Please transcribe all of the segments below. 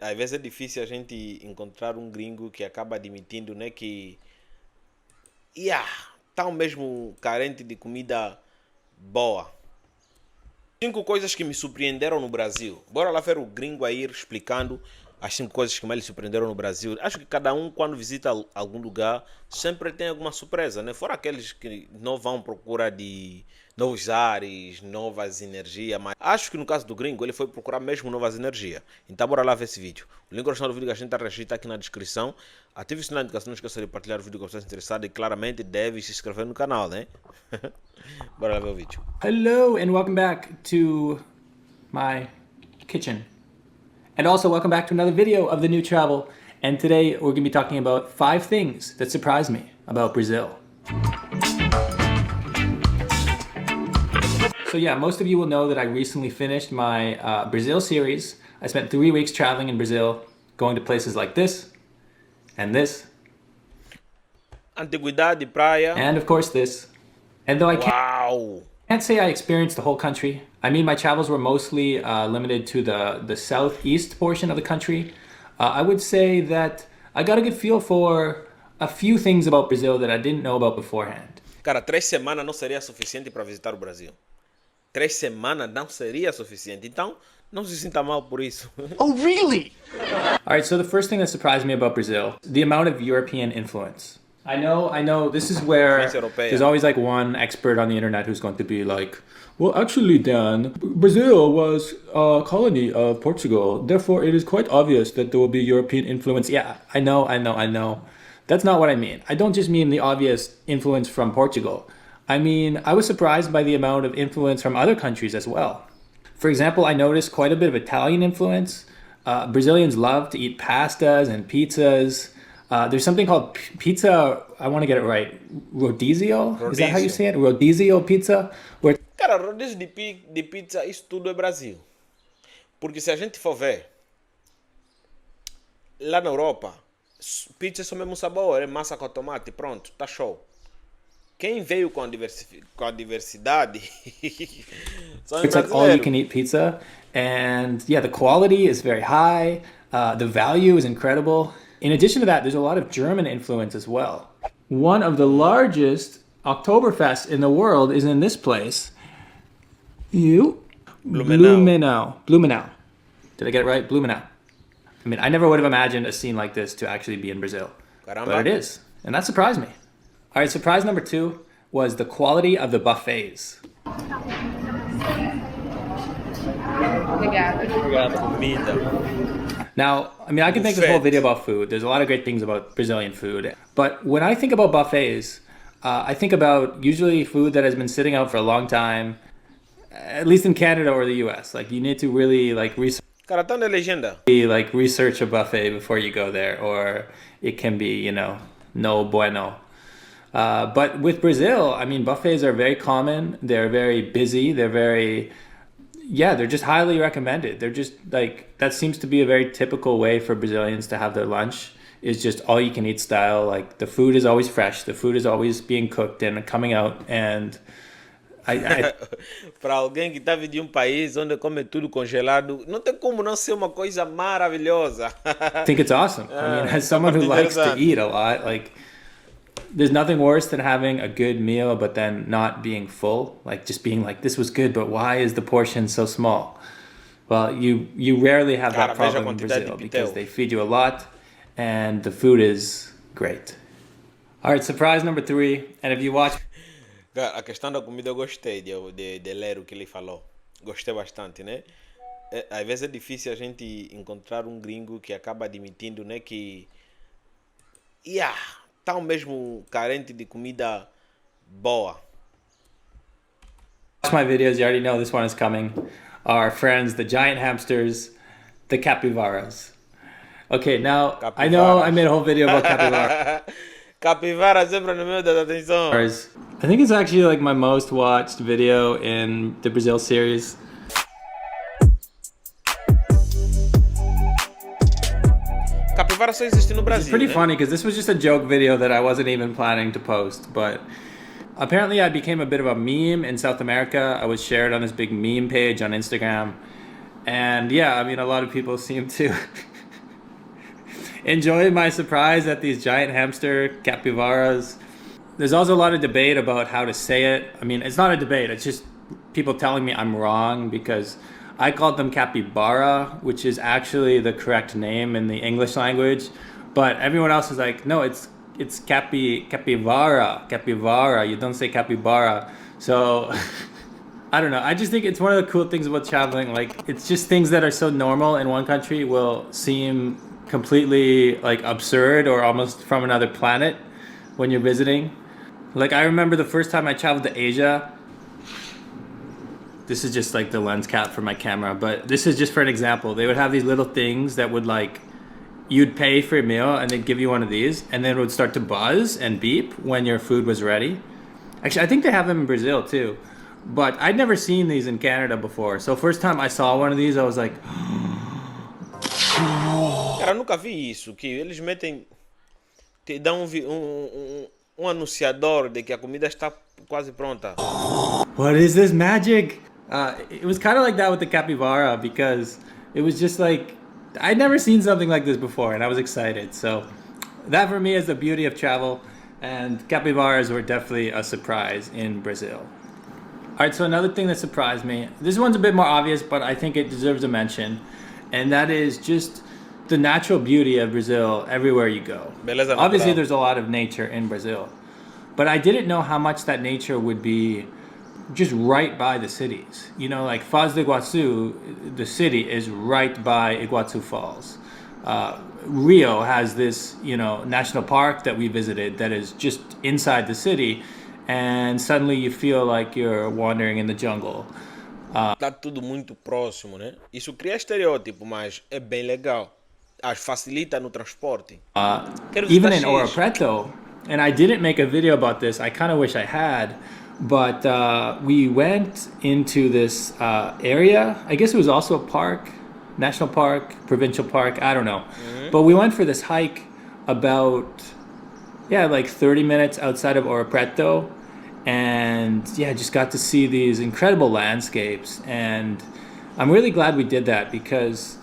Às vezes é difícil a gente encontrar um gringo que acaba admitindo, né, que yeah, tá mesmo carente de comida boa. 5 coisas que me surpreenderam no Brasil. Bora lá ver o gringo aí explicando as 5 coisas que mais lhe surpreenderam no Brasil. Acho que cada um, quando visita algum lugar, sempre tem alguma surpresa, né? Fora aqueles que não vão à procura de novos ares, novas energias, mas acho que no caso do gringo, ele foi procurar mesmo novas energias. Então bora lá ver esse vídeo. O link original do vídeo que a gente está registrando aqui na descrição. Ative o sininho de notificação, não esqueça de partilhar o vídeo com vocês interessados e claramente deve se inscrever no canal, né? Bora lá ver o vídeo. Hello and welcome back to my kitchen. And also welcome back to another video of the new travel. And today we're going to be talking about 5 things that surprised me about Brazil. So yeah, most of you will know that I recently finished my Brazil series. I spent 3 weeks traveling in Brazil, going to places like this, and this, Antiguidade, praia. and of course this. And though I Uau! can't say I experienced the whole country. I mean, my travels were mostly limited to the southeast portion of the country. I would say that I got a good feel for a few things about Brazil that I didn't know about beforehand. Cara, 3 semanas não seria suficiente para visitar o Brasil. 3 semanas não seria suficiente. Então, não se sinta mal por isso. Oh, really? All right, so the first thing that surprised me about Brazil, the amount of European influence. I know, this is where Influência europeia. there's always like one expert on the internet who's going to be like, well, actually, Dan, Brazil was a colony of Portugal. Therefore, it is quite obvious that there will be European influence. Yeah, I know. That's not what I mean. I don't just mean the obvious influence from Portugal. I mean, I was surprised by the amount of influence from other countries as well. For example, I noticed quite a bit of Italian influence. Brazilians love to eat pastas and pizzas. There's something called pizza, I want to get it right, rodizio? Is that how you say it? Rodizio pizza? Where Cara, rodízio de pizza, isso tudo é Brasil. Porque se a gente for ver, lá na Europa, pizza é só o mesmo sabor, é massa com tomate, pronto, tá show. Quem veio com a diversidade são os it's like all you brasileiros. can eat pizza. And yeah, the quality is very high. The value is incredible. In addition to that, there's a lot of German influence as well. One of the largest Oktoberfests in the world is in this place. Blumenau. Did I get it right? Blumenau. I mean, I never would have imagined a scene like this to actually be in Brazil. Caramba. But it is. And that surprised me. All right, surprise number 2 was the quality of the buffets. Comida. Now, I mean, I could make this whole Buffet. video about food. There's a lot of great things about Brazilian food. But when I think about buffets, I think about usually food that has been sitting out for a long time, at least in Canada or the US. Like, you need to really Cara, tá na legenda. research a buffet before you go there, or it can be, no bueno. But with Brazil, I mean, buffets are very common. They're very busy. They're just highly recommended. They're just like, that seems to be a very typical way for Brazilians to have their lunch, is just all you can eat style. Like, the food is always fresh. The food is always being cooked and coming out. And I Para alguém que tá vindo de um país onde come tudo congelado, não tem como não ser uma coisa maravilhosa. think it's awesome. I mean, as someone who likes to eat a lot, like, there's nothing worse than having a good meal but then not being full. Like, just being like, this was good, but why is the portion so small? Well, you rarely have Cara, that veja a problem in quantidade Brazil de because pitel. they feed you a lot and the food is great. All right, surprise number 3. And if you watch Cara, a questão da comida eu gostei de ler o que ele falou. Gostei bastante, né? Às vezes é difícil a gente encontrar um gringo que acaba admitindo, né, que tá mesmo carente de comida boa. my videos, you already know this one is coming. Our friends, the giant hamsters, the capivaras. Okay, now I know I made a whole video about capybaras. Capivara sempre no meio das atenções. I think it's actually like my most watched video in the Brazil series. Capivara só existe no Brasil. It's pretty né? funny because this was just a joke video that I wasn't even planning to post, but apparently I became a bit of a meme in South America. I was shared on this big meme page on Instagram. And yeah, I mean, a lot of people seem to enjoying my surprise at these giant hamster capybaras. There's also a lot of debate about how to say it. I mean, it's not a debate, it's just people telling me I'm wrong because I called them capybara, which is actually the correct name in the English language. But everyone else is like, no, it's capivara. You don't say capybara. So I don't know. I just think it's one of the cool things about traveling. Like, it's just things that are so normal in one country will seem completely like absurd or almost from another planet when you're visiting. Like, I remember the first time I traveled to Asia. This is just like the lens cap for my camera, but this is just for an example. They would have these little things that would like, you'd pay for your meal and they'd give you one of these and then it would start to buzz and beep when your food was ready. Actually, I think they have them in Brazil too, but I'd never seen these in Canada before. So first time I saw one of these, I was like, Cara, eu nunca vi isso, que eles metem, te dão um anunciador de que a comida está quase pronta. what is this magic? It was kind of like that with the capybara because it was just like, I'd never seen something like this before and I was excited. So that for me is the beauty of travel, and capybaras were definitely a surprise in Brazil. All right, so another thing that surprised me, this one's a bit more obvious, but I think it deserves a mention, and that is just the natural beauty of Brazil everywhere you go. Beleza Obviously, natural. there's a lot of nature in Brazil, but I didn't know how much that nature would be just right by the cities. You know, like Foz do Iguaçu, the city is right by Iguaçu Falls. Rio has this, you know, national park that we visited that is just inside the city, and suddenly you feel like you're wandering in the jungle. Tá tudo muito próximo, né? Isso cria estereótipo, mas é bem legal. Facilita no transporte. Quero Even visitar in Ouro X. Preto, and I didn't make a video about this, I kind of wish I had, but we went into this area. I guess it was also a park, national park, provincial park, I don't know. But we went for this hike about, yeah, like 30 minutes outside of Ouro Preto, and yeah, just got to see these incredible landscapes. And I'm really glad we did that because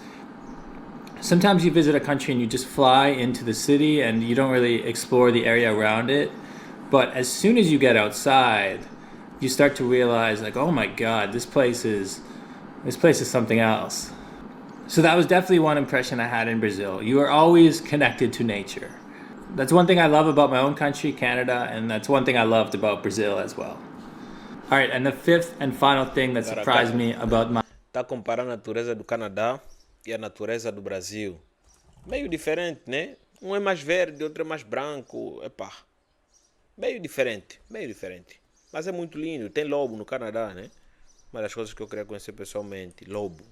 sometimes you visit a country and you just fly into the city and you don't really explore the area around it. But as soon as you get outside, you start to realize like, oh my God, this place is something else. So that was definitely one impression I had in Brazil. You are always connected to nature. That's one thing I love about my own country, Canada, and that's one thing I loved about Brazil as well. All right, and the fifth and final thing that surprised me about my Tá comparando a natureza do Canadá e a natureza do Brasil. Meio diferente, né? Um é mais verde, outro é mais branco. Epá. Meio diferente, meio diferente. Mas é muito lindo. Tem lobo no Canadá, né? Uma das coisas que eu queria conhecer pessoalmente. Lobo.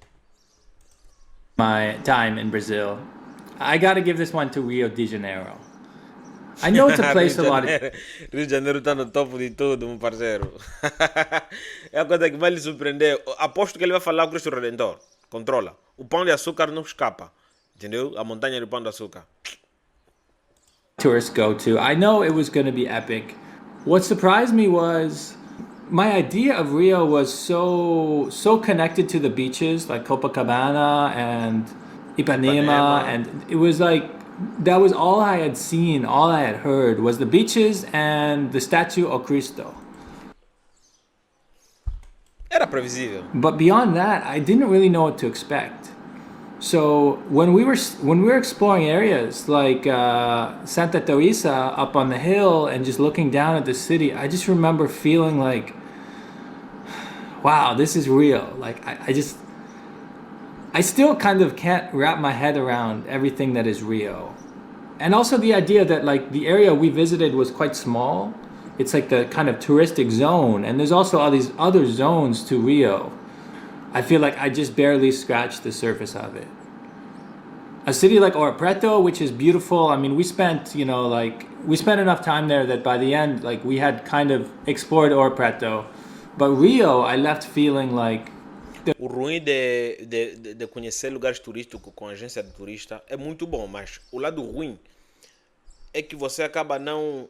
my time in Brazil, I got to give this one to Rio de Janeiro. I know it's a place a lot of Rio de Janeiro tá no topo de tudo, meu parceiro. É a coisa que vai lhe surpreender. Aposto que ele vai falar com o Cristo Redentor. Controla. O pão de açúcar não escapa. Entendeu? A montanha do pão de açúcar. tourists go to. I know it was going to be epic. What surprised me was my idea of Rio was so connected to the beaches like Copacabana and Ipanema, and it was like that was all I had seen, all I had heard was the beaches and the statue of Cristo. Era previsível. But beyond that, I didn't really know what to expect. So when we were exploring areas like Santa Teresa up on the hill and just looking down at the city, I just remember feeling like, wow, this is real. Like I still kind of can't wrap my head around everything that is Rio. And also the idea that like the area we visited was quite small. It's like the kind of touristic zone, and there's also all these other zones to Rio. I feel like I just barely scratched the surface of it. A city like Ouro Preto, which is beautiful. I mean, we spent enough time there that by the end, like we had kind of explored Ouro Preto. But Rio, I left feeling like O ruim de conhecer lugares turísticos com agência de turista é muito bom, mas o lado ruim é que você acaba não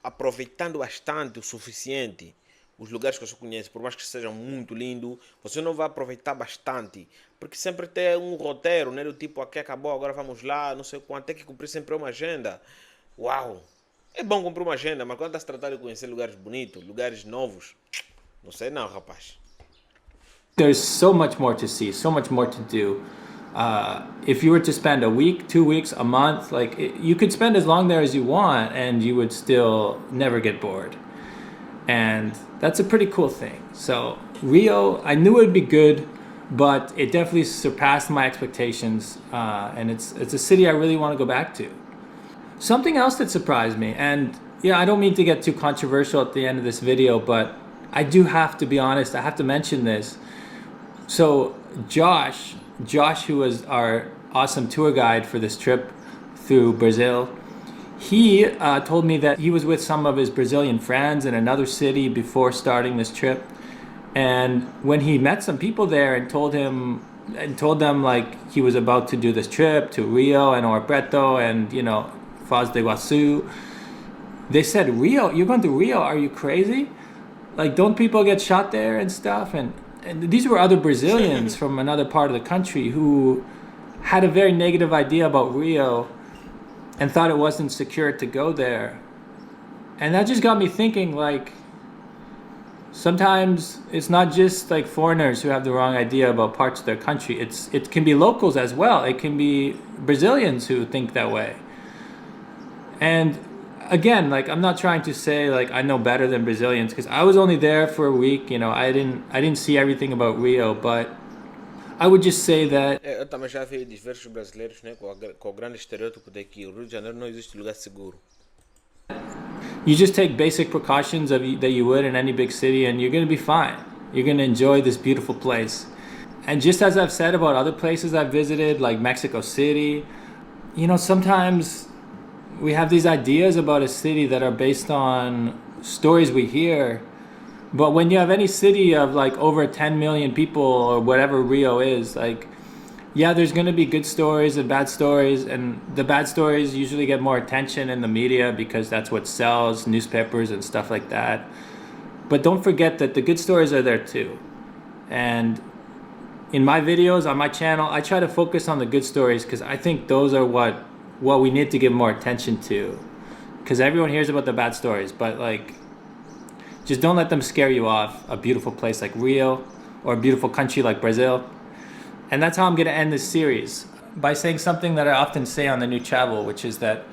aproveitando bastante o suficiente os lugares que você conhece, por mais que sejam muito lindos, você não vai aproveitar bastante. Porque sempre tem um roteiro, né? Do tipo, aqui acabou, agora vamos lá, não sei quanto. Tem que cumprir sempre uma agenda. Uau! É bom cumprir uma agenda, mas quando está se tratando de conhecer lugares bonitos, lugares novos, não sei não, rapaz. There's so much more to see, so much more to do. If you were to spend a week, 2 weeks, a month, like you could spend as long there as you want, and you would still never get bored. And that's a pretty cool thing. So Rio, I knew it would be good, but it definitely surpassed my expectations, and it's a city I really want to go back to. Something else that surprised me, and yeah, I don't mean to get too controversial at the end of this video, but I do have to be honest. I have to mention this. So Josh, who was our awesome tour guide for this trip through Brazil, he told me that he was with some of his Brazilian friends in another city before starting this trip, and when he met some people there and told them like he was about to do this trip to Rio and Ouro Preto and Foz do Iguaçu, they said, "Rio? You're going to Rio? Are you crazy? Like, don't people get shot there and stuff?" And these were other Brazilians from another part of the country who had a very negative idea about Rio and thought it wasn't secure to go there. And that just got me thinking, like, sometimes it's not just like foreigners who have the wrong idea about parts of their country. It can be locals as well. It can be Brazilians who think that way. And again, like, I'm not trying to say like I know better than Brazilians, because I was only there for a week. I didn't see everything about Rio, but I would just say that Eu também já vi diversos brasileiros, né, com o grande estereótipo de que o Rio de Janeiro não existe lugar seguro. you just take basic precautions that you would in any big city, and you're going to be fine. You're going to enjoy this beautiful place. And just as I've said about other places I've visited, like Mexico City, sometimes we have these ideas about a city that are based on stories we hear. But when you have any city of like over 10 million people or whatever Rio is, like, yeah, there's going to be good stories and bad stories, and the bad stories usually get more attention in the media because that's what sells, newspapers and stuff like that. But don't forget that the good stories are there too. And in my videos on my channel, I try to focus on the good stories because I think those are what we need to give more attention to. Because everyone hears about the bad stories, but like, just don't let them scare you off a beautiful place like Rio or a beautiful country like Brazil. And that's how I'm going to end this series, by saying something that I often say on The New Travel, which is that,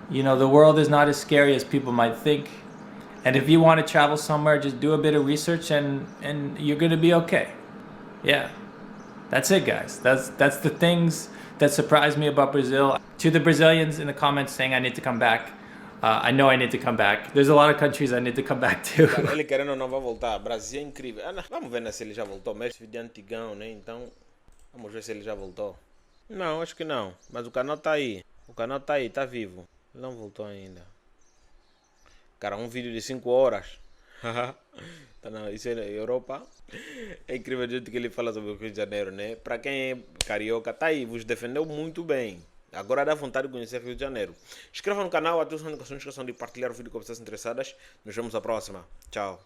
the world is not as scary as people might think. And if you want to travel somewhere, just do a bit of research and you're going to be okay. Yeah, that's it, guys. That's the things that surprised me about Brazil. To the Brazilians in the comments saying I need to come back, I know I need to come back. There's a lot of countries I need to come back to. Cara, ele querendo ou não vai voltar. Brasil é incrível. Vamos ver, né, se ele já voltou. Mas vídeo antigão, né? Então, vamos ver se ele já voltou. Não, acho que não. Mas o canal tá aí. O canal tá aí, tá vivo. Ele não voltou ainda. Cara, um vídeo de 5 horas. Isso é na Europa. É incrível o jeito que ele fala sobre o Rio de Janeiro, né? Pra quem é carioca, tá aí. Vos defendeu muito bem. Agora dá vontade de conhecer o Rio de Janeiro. Inscreva no canal, ativem as notificações, não esqueçam de partilhar o vídeo com pessoas interessadas. Nos vemos na próxima. Tchau.